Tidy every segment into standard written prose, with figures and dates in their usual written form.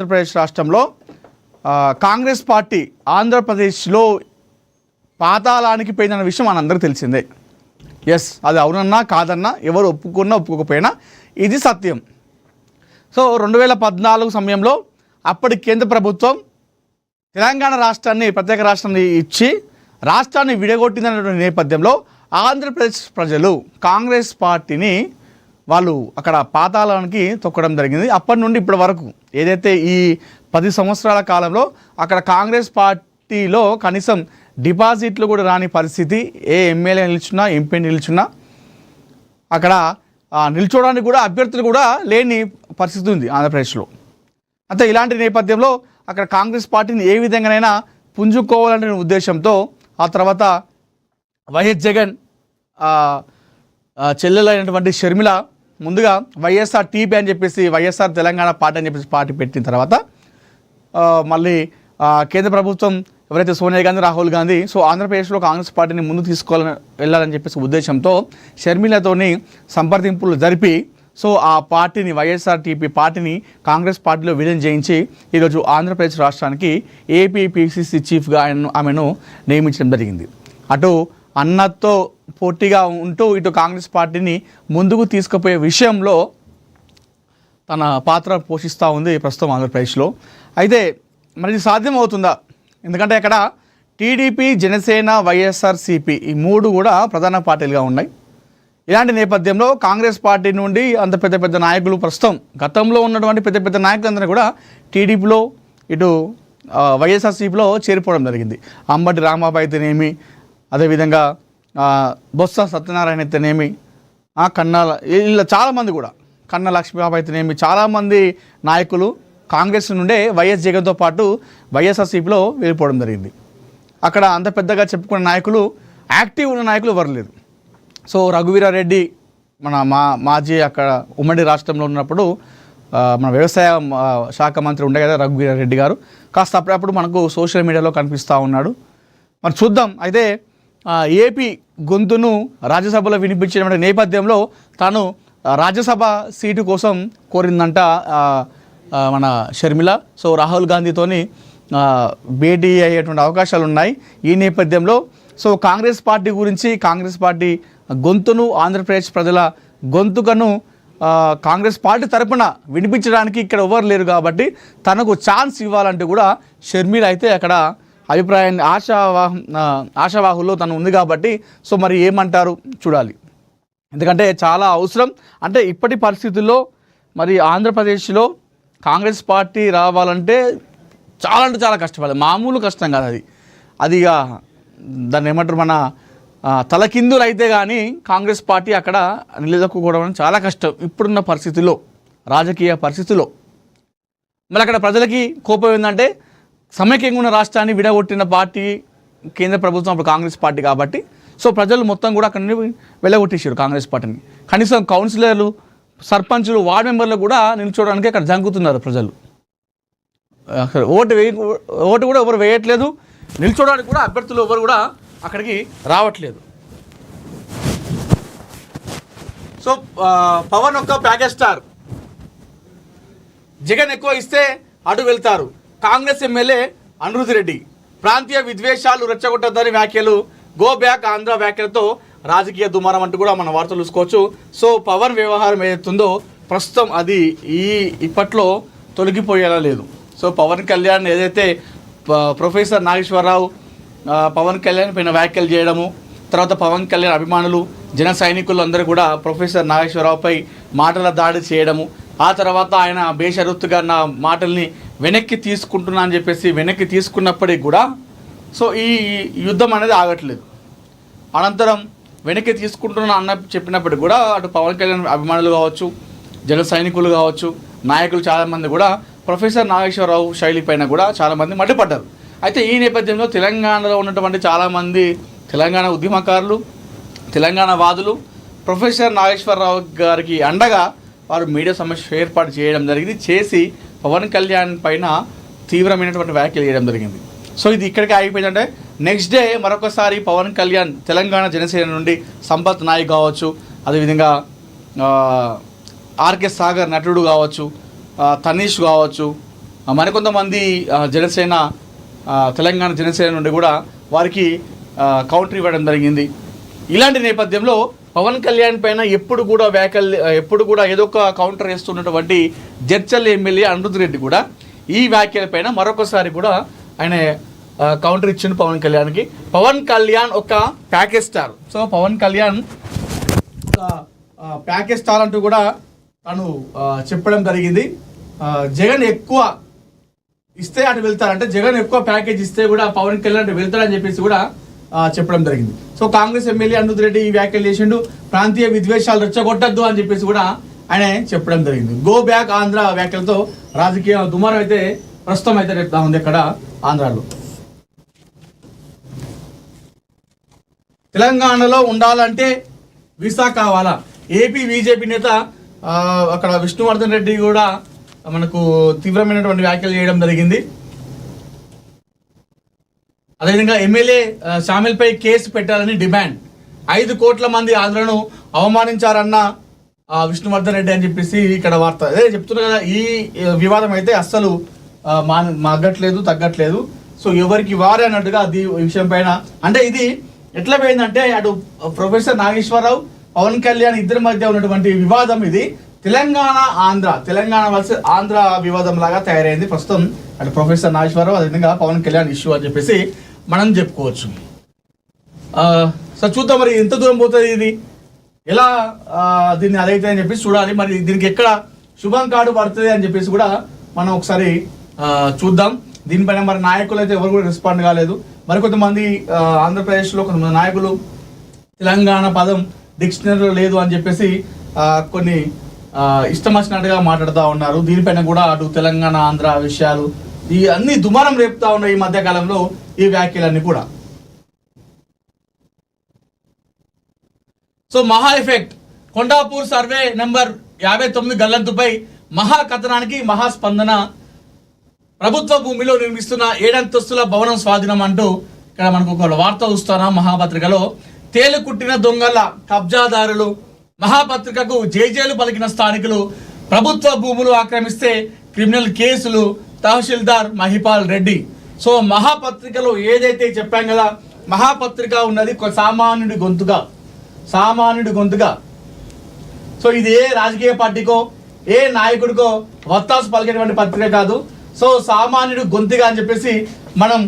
ఆంధ్రప్రదేశ్ రాష్ట్రంలో కాంగ్రెస్ పార్టీ ఆంధ్రప్రదేశ్లో పాతాళానికి పోయిన విషయం మనందరికీ తెలిసిందే. ఎస్, అది అవునన్నా కాదన్నా, ఎవరు ఒప్పుకున్నా ఒప్పుకోకపోయినా ఇది సత్యం. సో 2014 సమయంలో అప్పటి కేంద్ర ప్రభుత్వం తెలంగాణ రాష్ట్రాన్ని ప్రత్యేక రాష్ట్రాన్ని ఇచ్చి రాష్ట్రాన్ని విడగొట్టిందనే నేపథ్యంలో ఆంధ్రప్రదేశ్ ప్రజలు కాంగ్రెస్ పార్టీని వాళ్ళు అక్కడ పాతాళానికి తొక్కడం జరిగింది. అప్పటి నుండి ఇప్పటి వరకు ఏదైతే ఈ 10 సంవత్సరాల కాలంలో అక్కడ కాంగ్రెస్ పార్టీలో కనీసం డిపాజిట్లు కూడా రాని పరిస్థితి, ఏ ఎమ్మెల్యే నిల్చున్నా ఎంపీ నిల్చున్నా అక్కడ నిల్చోడానికి కూడా అభ్యర్థులు కూడా లేని పరిస్థితి ఉంది ఆంధ్రప్రదేశ్లో. అంతే ఇలాంటి నేపథ్యంలో అక్కడ కాంగ్రెస్ పార్టీని ఏ విధంగానైనా పుంజుకోవాలనే ఉద్దేశంతో ఆ తర్వాత వైఎస్ జగన్ చెల్లెలైనటువంటి షర్మిల ముందుగా వైఎస్ఆర్ టీపీ అని చెప్పేసి వైఎస్ఆర్ తెలంగాణ పార్టీ అని చెప్పేసి పార్టీ పెట్టిన తర్వాత మళ్ళీ కేంద్ర ప్రభుత్వం ఎవరైతే సోనియా గాంధీ రాహుల్ గాంధీ సో ఆంధ్రప్రదేశ్లో కాంగ్రెస్ పార్టీని ముందు వెళ్ళాలని చెప్పేసి ఉద్దేశంతో షర్మిలతోని సంప్రదింపులు జరిపి సో ఆ పార్టీని వైఎస్ఆర్ టీపీ పార్టీని కాంగ్రెస్ పార్టీలో విలీనం చేయించి ఈరోజు ఆంధ్రప్రదేశ్ రాష్ట్రానికి ఏపీపీసీసీ చీఫ్గా ఆమెను నియమించడం జరిగింది. అటు అన్నతో పోటీగా ఉంటూ ఇటు కాంగ్రెస్ పార్టీని ముందుకు తీసుకుపోయే విషయంలో తన పాత్ర పోషిస్తూ ఉంది ప్రస్తుతం ఆంధ్రప్రదేశ్లో. అయితే మరి ఇది సాధ్యం అవుతుందా? ఎందుకంటే అక్కడ టీడీపీ, జనసేన, వైఎస్ఆర్సీపీ ఈ మూడు కూడా ప్రధాన పార్టీలుగా ఉన్నాయి. ఇలాంటి నేపథ్యంలో కాంగ్రెస్ పార్టీ నుండి అంత పెద్ద పెద్ద నాయకులు ప్రస్తుతం గతంలో ఉన్నటువంటి పెద్ద పెద్ద నాయకులందరూ కూడా టీడీపీలో ఇటు వైఎస్ఆర్సీపీలో చేరిపోవడం జరిగింది. అంబటి రాంబాబు అయితేనేమి, అదేవిధంగా బొత్స సత్యనారాయణ అయితేనేమి, కన్నాల ఇలా చాలామంది కూడా కన్న లక్ష్మీబాబు అయితేనేమి చాలామంది నాయకులు కాంగ్రెస్ నుండే వైఎస్ జగన్తో పాటు వైఎస్ఆర్సీపీలో వెళ్ళిపోవడం జరిగింది. అక్కడ అంత పెద్దగా చెప్పుకున్న నాయకులు, యాక్టివ్ ఉన్న నాయకులు ఎవరు లేరు. సో రఘువీరారెడ్డి మాజీ అక్కడ ఉమ్మడి రాష్ట్రంలో ఉన్నప్పుడు మన వ్యవసాయ శాఖ మంత్రి ఉండే కదా రఘువీరారెడ్డి గారు, కాస్త అప్పుడప్పుడు మనకు సోషల్ మీడియాలో కనిపిస్తూ ఉన్నాడు. మరి చూద్దాం. అయితే ఏపీ గొంతును రాజ్యసభలో వినిపించిన నేపథ్యంలో తాను రాజ్యసభ సీటు కోసం కోరిందంట మన షర్మిల. సో రాహుల్ గాంధీతోని భేటీ అయ్యేటువంటి అవకాశాలు ఉన్నాయి. ఈ నేపథ్యంలో సో కాంగ్రెస్ పార్టీ గురించి, కాంగ్రెస్ పార్టీ గొంతును, ఆంధ్రప్రదేశ్ ప్రజల గొంతుకను కాంగ్రెస్ పార్టీ తరపున వినిపించడానికి ఇక్కడ ఎవరు లేరు కాబట్టి తనకు ఛాన్స్ ఇవ్వాలంటే కూడా షర్మిల అయితే అక్కడ అభిప్రాయాన్ని ఆశావాహుల్లో తను ఉంది కాబట్టి సో మరి ఏమంటారు చూడాలి. ఎందుకంటే చాలా అవసరం. అంటే ఇప్పటి పరిస్థితుల్లో మరి ఆంధ్రప్రదేశ్లో కాంగ్రెస్ పార్టీ రావాలంటే చాలా అంటే చాలా కష్టపడాలి. మామూలు కష్టం కాదు అది. అదిగా దాన్ని ఏమంటారు, మన తలకిందులు అయితే కానీ కాంగ్రెస్ పార్టీ అక్కడ నిలదొక్కుకోవడం చాలా కష్టం ఇప్పుడున్న పరిస్థితుల్లో, రాజకీయ పరిస్థితుల్లో. మరి అక్కడ ప్రజలకి కోపం ఏంటంటే సమైక్యంగా ఉన్న రాష్ట్రాన్ని విడగొట్టిన పార్టీ కేంద్ర ప్రభుత్వం అప్పుడు కాంగ్రెస్ పార్టీ కాబట్టి సో ప్రజలు మొత్తం కూడా అక్కడ నుండి వెళ్ళగొట్టేసారు కాంగ్రెస్ పార్టీని. కనీసం కౌన్సిలర్లు, సర్పంచులు, వార్డు మెంబర్లు కూడా నిల్చోవడానికి అక్కడ జంకుతున్నారు ప్రజలు. ఓటు కూడా ఎవరు వేయట్లేదు, నిల్చోవడానికి కూడా అభ్యర్థులు ఎవరు కూడా అక్కడికి రావట్లేదు. సో పవన్ ఒక్క ప్యాకేజ్ స్టార్, జగన్ ఎక్కువ ఇస్తే అటు వెళ్తారు. కాంగ్రెస్ ఎమ్మెల్యే అనిరుద్ రెడ్డి ప్రాంతీయ విద్వేషాలు రెచ్చగొట్టద్దని వ్యాఖ్యలు, గో బ్యాక్ ఆంధ్ర వ్యాఖ్యలతో రాజకీయ దుమారం అంటూ కూడా మన వార్తలు చూసుకోవచ్చు. సో పవన్ వ్యవహారం ఏదైతుందో ప్రస్తుతం అది ఇప్పట్లో తొలగిపోయేలా లేదు. సో పవన్ కళ్యాణ్ ఏదైతే ప్రొఫెసర్ నాగేశ్వరరావు పవన్ కళ్యాణ్ పైన వ్యాఖ్యలు చేయడము, తర్వాత పవన్ కళ్యాణ్ అభిమానులు, జన సైనికులు అందరూ కూడా ప్రొఫెసర్ నాగేశ్వరరావుపై మాటల దాడి చేయడము, ఆ తర్వాత ఆయన బేషరతుగా నా మాటల్ని వెనక్కి తీసుకుంటున్నా అని చెప్పేసి వెనక్కి తీసుకున్నప్పటికీ కూడా సో ఈ యుద్ధం అనేది ఆగట్లేదు. అనంతరం వెనక్కి తీసుకుంటున్నా అన్న చెప్పినప్పటికీ కూడా అటు పవన్ కళ్యాణ్ అభిమానులు కావచ్చు, జన సైనికులు కావచ్చు, నాయకులు చాలామంది కూడా ప్రొఫెసర్ నాగేశ్వరరావు శైలి పైన కూడా చాలామంది మండిపడ్డారు. అయితే ఈ నేపథ్యంలో తెలంగాణలో ఉన్నటువంటి చాలామంది తెలంగాణ ఉద్యమకారులు, తెలంగాణ వాదులు ప్రొఫెసర్ నాగేశ్వరరావు గారికి అండగా వారు మీడియా సమస్య ఏర్పాటు చేయడం జరిగింది. చేసి పవన్ కళ్యాణ్ పైన తీవ్రమైనటువంటి వ్యాఖ్యలు చేయడం జరిగింది. సో ఇది ఇక్కడికి ఆగిపోయిందంటే నెక్స్ట్ డే మరొకసారి పవన్ కళ్యాణ్ తెలంగాణ జనసేన నుండి సంపత్ నాయక్ కావచ్చు, అదేవిధంగా ఆర్కే సాగర్ నటుడు కావచ్చు, తనీష్ కావచ్చు, మరికొంతమంది జనసేన తెలంగాణ జనసేన నుండి కూడా వారికి కౌంటర్ ఇవ్వడం జరిగింది. ఇలాంటి నేపథ్యంలో పవన్ కళ్యాణ్ పైన ఎప్పుడు కూడా ఏదో ఒక కౌంటర్ వేస్తున్నటువంటి జడ్చల్ ఎమ్మెల్యే అనిరుద్ రెడ్డి కూడా ఈ వ్యాఖ్యలపైన మరొకసారి కూడా ఆయన కౌంటర్ ఇచ్చిండు పవన్ కళ్యాణ్కి. పవన్ కళ్యాణ్ ఒక ప్యాకేజ్ స్టార్. సో పవన్ కళ్యాణ్ ఒక ప్యాకేజ్ స్టార్ అంటూ కూడా తను చెప్పడం జరిగింది. జగన్ ఎక్కువ ఇస్తే అటు వెళ్తారంటే జగన్ ఎక్కువ ప్యాకేజ్ ఇస్తే కూడా పవన్ కళ్యాణ్ అటు వెళ్తాడని చెప్పేసి కూడా చెప్పడం జరిగింది. సో కాంగ్రెస్ ఎమ్మెల్యే అనిరుద్ రెడ్డి ఈ వ్యాఖ్యలు చేసిండు. ప్రాంతీయ విద్వేషాలు రెచ్చగొట్టద్దు అని చెప్పేసి కూడా ఆయన చెప్పడం జరిగింది. గో బ్యాక్ ఆంధ్ర వ్యాఖ్యలతో రాజకీయ దుమారం అయితే ప్రస్తుతం అయితే రేపుతా ఉంది ఇక్కడ ఆంధ్రాలో. తెలంగాణలో ఉండాలంటే వీసా కావాలా? ఏపీ బీజేపీ నేత అక్కడ విష్ణువర్ధన్ రెడ్డి కూడా మనకు తీవ్రమైనటువంటి వ్యాఖ్యలు చేయడం జరిగింది. అదేవిధంగా ఎమ్మెల్యే షామిల్పై కేసు పెట్టాలని డిమాండ్. 5 కోట్ల మంది ఆంధ్రను అవమానించారన్న విష్ణువర్ధన్ రెడ్డి అని చెప్పేసి ఇక్కడ వార్త. అదే చెప్తున్నా కదా, ఈ వివాదం అయితే అస్సలు మగ్గట్లేదు, తగ్గట్లేదు. సో ఎవరికి వారే అన్నట్టుగా ఈ విషయం పైన అంటే ఇది ఎట్లా పోయిందంటే అటు ప్రొఫెసర్ నాగేశ్వరరావు పవన్ కళ్యాణ్ ఇద్దరి మధ్య ఉన్నటువంటి వివాదం ఇది తెలంగాణ వర్సెస్ ఆంధ్ర వివాదం లాగా తయారైంది ప్రస్తుతం. అటు ప్రొఫెసర్ నాగేశ్వరరావు అదేవిధంగా పవన్ కళ్యాణ్ ఇష్యూ అని చెప్పేసి మనం చెప్పుకోవచ్చు. సో చూద్దాం మరి ఎంత దూరం పోతుంది ఇది, ఎలా దీన్ని అదైతే అని చెప్పేసి చూడాలి. మరి దీనికి ఎక్కడ శుభం కార్డు పడుతుంది అని చెప్పేసి కూడా మనం ఒకసారి చూద్దాం. దీనిపైన మరి నాయకులు అయితే ఎవరు కూడా రెస్పాండ్ కాలేదు. మరికొంతమంది ఆంధ్రప్రదేశ్లో కొంతమంది నాయకులు తెలంగాణ పదం డిక్షనరీలో లేదు అని చెప్పేసి కొన్ని ఇష్టం వచ్చినట్టుగా మాట్లాడుతూ ఉన్నారు. దీనిపైన కూడా అటు తెలంగాణ ఆంధ్ర విషయాలు ఈ అన్ని దుమారం రేపుతా ఉన్నాయి ఈ మధ్య కాలంలో ఈ వ్యాఖ్యలన్నీ కూడా. సో మహా ఎఫెక్ట్ కొండాపూర్ సర్వే నెంబర్ 59 గల్లంతుపై మహా కథనానికి మహాస్పందన. ప్రభుత్వ భూమిలో నిర్మిస్తున్న 7 అంతస్తుల భవనం స్వాధీనం అంటూ ఇక్కడ మనకు ఒక వార్త చూస్తున్నాం. మహాపత్రికలో తేలుకుట్టిన దొంగల కబ్జాదారులు, మహాపత్రికకు జేజేలు పలికిన స్థానికులు, ప్రభుత్వ భూములు ఆక్రమిస్తే క్రిమినల్ కేసులు, తహసీల్దార్ మహిపాల్ రెడ్డి. సో మహాపత్రికలో ఏదైతే చెప్పాం కదా, మహాపత్రిక ఉన్నది సామాన్యుడి గొంతుగా. సో ఇది ఏ రాజకీయ పార్టీకో ఏ నాయకుడికో వత్తాసు పలికేటువంటి పత్రిక కాదు. సో సామాన్యుడు గొంతుగా అని చెప్పేసి మనం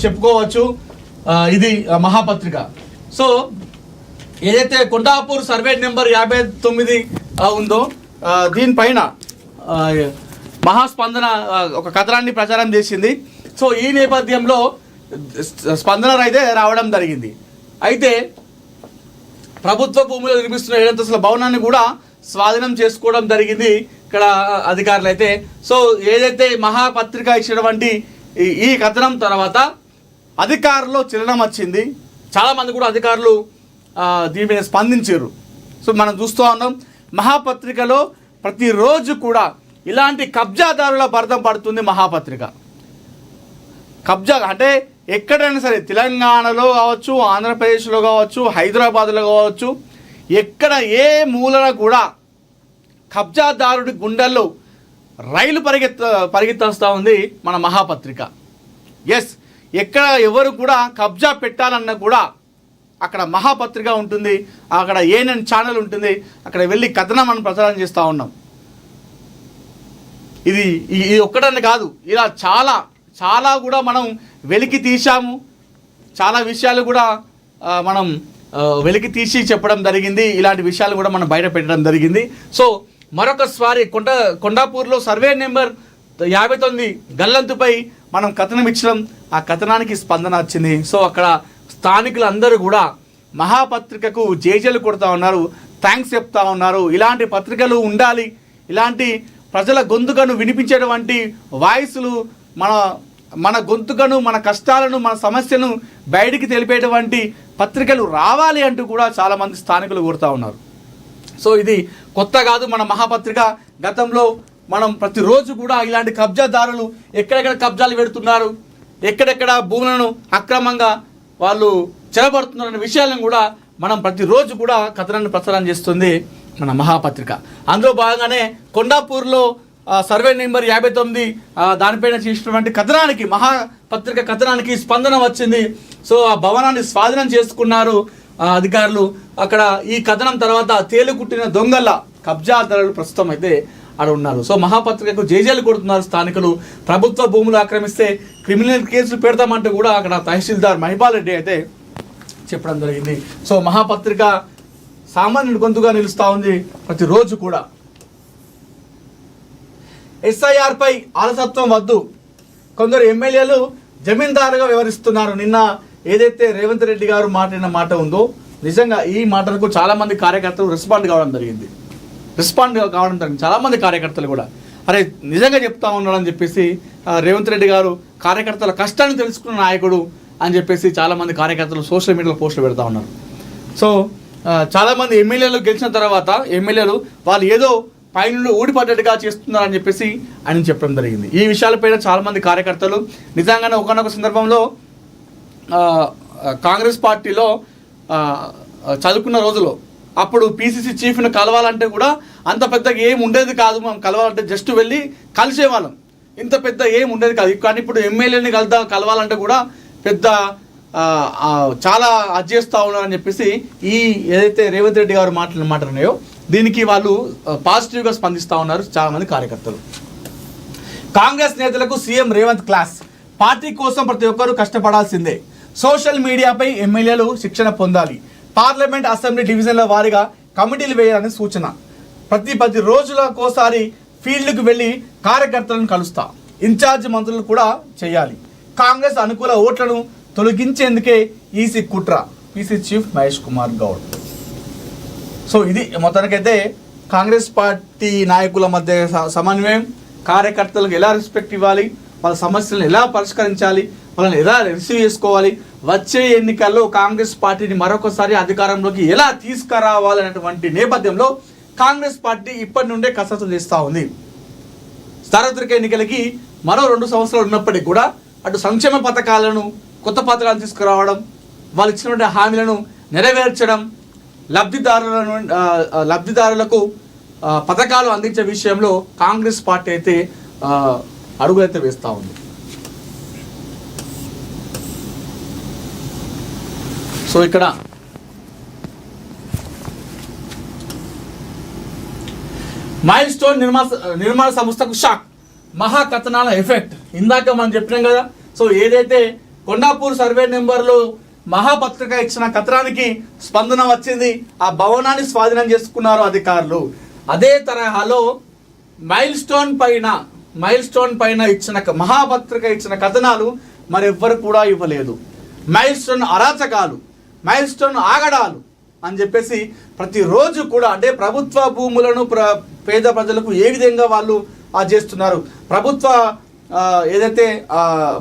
చెప్పుకోవచ్చు. ఇది మహాపత్రిక. సో ఏదైతే కొండాపూర్ సర్వే నెంబర్ 59 ఉందో దీనిపైన మహాస్పందన ఒక కథనాన్ని ప్రచారం చేసింది. సో ఈ నేపథ్యంలో స్పందన అయితే రావడం జరిగింది. అయితే ప్రభుత్వ భూమిలో నిర్మిస్తున్న 7 అంతస్తుల భవనాన్ని కూడా స్వాధీనం చేసుకోవడం జరిగింది ఇక్కడ అధికారులు అయితే. సో ఏదైతే మహాపత్రిక ఇచ్చినటువంటి ఈ కథనం తర్వాత అధికారులు చలనం వచ్చింది. చాలామంది కూడా అధికారులు దీని మీద స్పందించారు. సో మనం చూస్తూ ఉన్నాం మహాపత్రికలో ప్రతిరోజు కూడా ఇలాంటి కబ్జాదారుల భరతం పడుతుంది. మహాపత్రిక కబ్జా అంటే ఎక్కడైనా సరే తెలంగాణలో కావచ్చు, ఆంధ్రప్రదేశ్లో కావచ్చు, హైదరాబాద్లో కావచ్చు, ఎక్కడ ఏ మూలన కూడా కబ్జాదారుడి గుండెల్లో రైలు పరిగెత్తేస్తూ ఉంది మన మహాపత్రిక. ఎస్, ఎక్కడ ఎవరు కూడా కబ్జా పెట్టాలన్నా కూడా అక్కడ మహాపత్రిక ఉంటుంది, అక్కడ ఏఎన్ఎన్ ఛానల్ ఉంటుంది, అక్కడ వెళ్ళి కథనం మనం ప్రచారం చేస్తూ ఉన్నాం. ఇది ఒక్కటని కాదు, ఇలా చాలా కూడా మనం వెలికి తీసాము. చాలా విషయాలు కూడా మనం వెలికి తీసి చెప్పడం జరిగింది. ఇలాంటి విషయాలు కూడా మనం బయట పెట్టడం జరిగింది. సో మరొకసారి కొండాపూర్లో సర్వే నెంబర్ 59 గల్లంతుపై మనం కథనం ఇచ్చడం, ఆ కథనానికి స్పందన వచ్చింది. సో అక్కడ స్థానికులందరూ కూడా మహాపత్రికకు జేజేలు కొడుతూ ఉన్నారు, థ్యాంక్స్ చెప్తా ఉన్నారు. ఇలాంటి పత్రికలు ఉండాలి, ఇలాంటి ప్రజల గొంతుకను వినిపించేటువంటి వాయిస్లు, మన గొంతుకను, మన కష్టాలను, మన సమస్యను బయటికి తెలిపేటువంటి పత్రికలు రావాలి అంటూ కూడా చాలామంది స్థానికులు కోరుతూ ఉన్నారు. సో ఇది కొత్త కాదు. మన మహాపత్రిక గతంలో మనం ప్రతిరోజు కూడా ఇలాంటి కబ్జాదారులు ఎక్కడెక్కడ కబ్జాలు పెడుతున్నారు, ఎక్కడెక్కడ భూములను అక్రమంగా వాళ్ళు చెరబడుతున్నారనే విషయాలను కూడా మనం ప్రతిరోజు కూడా కథనాన్ని ప్రచారం చేస్తుంది మన మహాపత్రిక. అందులో భాగంగానే కొండాపూర్లో సర్వే నెంబర్ 59 దానిపైన చేసినటువంటి కథనానికి, మహాపత్రిక కథనానికి స్పందన వచ్చింది. సో ఆ భవనాన్ని స్వాధీనం చేసుకున్నారు అధికారులు. అక్కడ ఈ కథనం తర్వాత తేలుకుట్టిన దొంగల కబ్జాదారులు ప్రస్తుతం అయితే అక్కడ ఉన్నారు. సో మహాపత్రికకు జేజేలు కొడుతున్నారు స్థానికులు. ప్రభుత్వ భూములు ఆక్రమిస్తే క్రిమినల్ కేసులు పెడతామంటూ కూడా అక్కడ తహసీల్దార్ మహిపాల్ రెడ్డి అయితే చెప్పడం జరిగింది. సో మహాపత్రిక సామాన్యుడి గొంతుగా నిలుస్తూ ఉంది ప్రతిరోజు కూడా. SIR పై అలసత్వం వద్దు, కొందరు ఎమ్మెల్యేలు జమీందారుగా వ్యవహరిస్తున్నారు. నిన్న ఏదైతే రేవంత్ రెడ్డి గారు మాట్లాడిన మాట ఉందో, నిజంగా ఈ మాటలకు చాలామంది కార్యకర్తలు రెస్పాండ్ కావడం జరిగింది. చాలామంది కార్యకర్తలు కూడా అరే నిజంగా చెప్తా ఉన్నాడని చెప్పేసి, రేవంత్ రెడ్డి గారు కార్యకర్తల కష్టాన్ని తెలుసుకున్న నాయకుడు అని చెప్పేసి చాలామంది కార్యకర్తలు సోషల్ మీడియాలో పోస్టులు పెడతా ఉన్నారు. సో చాలామంది ఎమ్మెల్యేలు గెలిచిన తర్వాత ఎమ్మెల్యేలు వాళ్ళు ఏదో పైన ఊడిపడ్డట్టుగా చేస్తున్నారని చెప్పేసి ఆయన చెప్పడం జరిగింది. ఈ విషయాలపైన చాలామంది కార్యకర్తలు నిజంగానే ఒకనొక సందర్భంలో కాంగ్రెస్ పార్టీలో చదువుకున్న రోజులో అప్పుడు PCC చీఫ్ను కలవాలంటే కూడా అంత పెద్దగా ఏం ఉండేది కాదు. మనం కలవాలంటే జస్ట్ వెళ్ళి కలిసేవాళ్ళం, ఇంత పెద్ద ఏం ఉండేది కాదు. కానీ ఇప్పుడు ఎమ్మెల్యేని కలవాలంటే కూడా పెద్ద చాలా అది చేస్తూ ఉన్నారని చెప్పేసి ఈ ఏదైతే రేవంత్ రెడ్డి గారు మాట్లాడినాయో దీనికి వాళ్ళు పాజిటివ్గా స్పందిస్తూ ఉన్నారు చాలామంది కార్యకర్తలు. కాంగ్రెస్ నేతలకు సీఎం రేవంత్ క్లాస్, పార్టీ కోసం ప్రతి ఒక్కరూ కష్టపడాల్సిందే, సోషల్ మీడియాపై ఎమ్మెల్యేలు శిక్షణ పొందాలి, పార్లమెంట్ అసెంబ్లీ డివిజన్ల వారీగా కమిటీలు వేయాలని సూచన, ప్రతి రోజులకోసారి ఫీల్డ్కు వెళ్ళి కార్యకర్తలను కలుస్తా, ఇన్ఛార్జ్ మంత్రులు కూడా చేయాలి, కాంగ్రెస్ అనుకూల ఓట్లను తొలగించేందుకే ఈసీ కుట్ర, PCC chief Mahesh Kumar Goud. So ఇది మొత్తానికైతే కాంగ్రెస్ పార్టీ నాయకుల మధ్య సమన్వయం, కార్యకర్తలకు ఎలా రెస్పెక్ట్ ఇవ్వాలి, వాళ్ళ సమస్యలను ఎలా పరిష్కరించాలి, వాళ్ళని ఎలా రిసీవ్ చేసుకోవాలి, వచ్చే ఎన్నికల్లో కాంగ్రెస్ పార్టీని మరొకసారి అధికారంలోకి ఎలా తీసుకురావాలనేటువంటి నేపథ్యంలో కాంగ్రెస్ పార్టీ ఇప్పటి నుండే కసరత్తు చేస్తూ ఉంది. సార్వత్రిక ఎన్నికలకి మరో 2 సంవత్సరాలు ఉన్నప్పటికీ కూడా అటు సంక్షేమ పథకాలను, కొత్త పథకాలను తీసుకురావడం, వాళ్ళు ఇచ్చినటువంటి హామీలను నెరవేర్చడం, లబ్ధిదారులకు పథకాలు అందించే విషయంలో కాంగ్రెస్ పార్టీ అయితే అడుగులైతే వేస్తూ ఉంది. సో ఇక్కడ మైల్ స్టోన్ నిర్మాణ సంస్థకు షాక్, మహాకథనాల ఎఫెక్ట్. ఇందాక మనం చెప్పినాం కదా. సో ఏదైతే కొండాపూర్ సర్వే నెంబర్లో మహాపత్రిక ఇచ్చిన కథనానికి స్పందన వచ్చింది, ఆ భవనాన్ని స్వాధీనం చేసుకున్నారు అధికారులు. అదే తరహాలో మైల్ స్టోన్ పైన ఇచ్చిన మహాపత్రిక ఇచ్చిన కథనాలు మరెవ్వరు కూడా ఇవ్వలేదు. మైల్ స్టోన్ అరాచకాలు, మైల్ స్టోన్ ఆగడాలు అని చెప్పేసి ప్రతిరోజు కూడా అంటే ప్రభుత్వ భూములను పేద ప్రజలకు ఏ విధంగా వాళ్ళు చేస్తున్నారు, ప్రభుత్వ ఏదైతే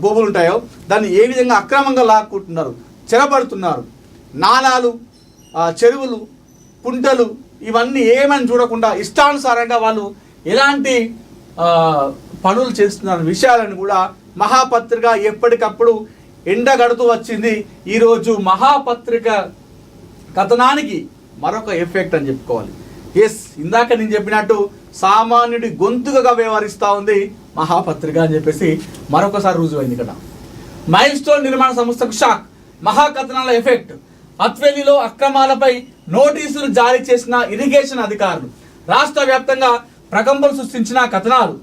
భూములు ఉంటాయో దాన్ని ఏ విధంగా అక్రమంగా లాక్కుంటున్నారు, చెరబడుతున్నారు, నాలాలు, చెరువులు, కుంటలు ఇవన్నీ ఏమని చూడకుండా ఇష్టానుసారంగా వాళ్ళు ఎలాంటి పనులు చేస్తున్నారు విషయాలను కూడా మహాపత్రిక ఎప్పటికప్పుడు ఎండగడుతూ వచ్చింది. ఈరోజు మహాపత్రిక కథనానికి మరొక ఎఫెక్ట్ అని చెప్పుకోవాలి. ఇందాక నేను చెప్పినట్టు సామాన్యుడి గొంతుగా వ్యవహరిస్తూ ఉంది మహాపత్రిక అని చెప్పేసి మరొకసారి రుజువైంది. ఇక్కడ మైల్ స్టోన్ నిర్మాణ సంస్థకు షాక్, మహాకథనాల ఎఫెక్ట్. అత్వేలిలో అక్రమాలపై నోటీసులు జారీ చేసిన ఇరిగేషన్ అధికారులు, రాష్ట్ర వ్యాప్తంగా ప్రకంపనలు సృష్టించిన కథనాలు,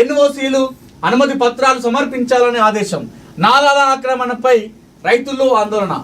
NOCలు, అనుమతి పత్రాలు సమర్పించాలనే ఆదేశం, నాలాల ఆక్రమణపై రైతుల్లో ఆందోళన,